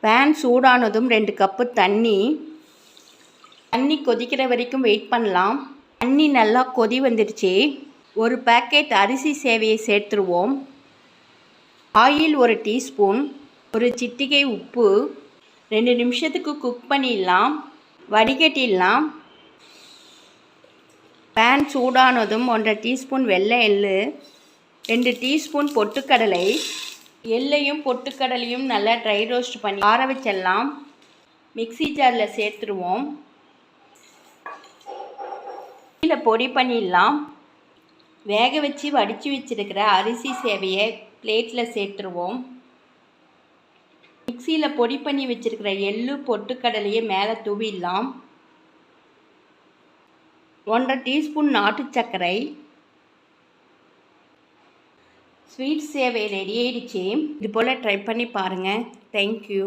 Pan சூடானதும் 2 cup தண்ணி கொதிக்கிற வரைக்கும் வெயிட் பண்ணலாம். தண்ணி நல்லா கொதி வந்துடுச்சு. ஒரு பேக்கெட் அரிசி சேவையை சேர்த்துருவோம். ஆயில் 1 டீஸ்பூன், ஒரு சிட்டிகை உப்பு. 2 நிமிஷத்துக்கு குக் பண்ணிடலாம். வடிகட்டிடலாம். பேன் சூடானதும் 1.5 டீஸ்பூன் வெள்ளை எள்ளு, 2 டீஸ்பூன் பொட்டுக்கடலை. எள்ளையும் பொட்டுக்கடலையும் நல்லா ட்ரை ரோஸ்ட் பண்ணி ஆற வச்சிடலாம். மிக்ஸி ஜாரில் சேர்த்துருவோம். மிக்ஸியில் பொடி பண்ணிடலாம். வேக வச்சு வடித்து வச்சுருக்கிற அரிசி சேவையை பிளேட்டில் சேர்த்துருவோம். மிக்ஸியில் பொடி பண்ணி வச்சுருக்கிற எள்ளு பொட்டுக்கடலையை மேலே தூவிடலாம். 1.5 டீஸ்பூன் நாட்டு சர்க்கரை. ஸ்வீட் சேவை ரெடி ஆயிடுச்சு. இது போல் ட்ரை பண்ணி பாருங்கள். தேங்க்யூ.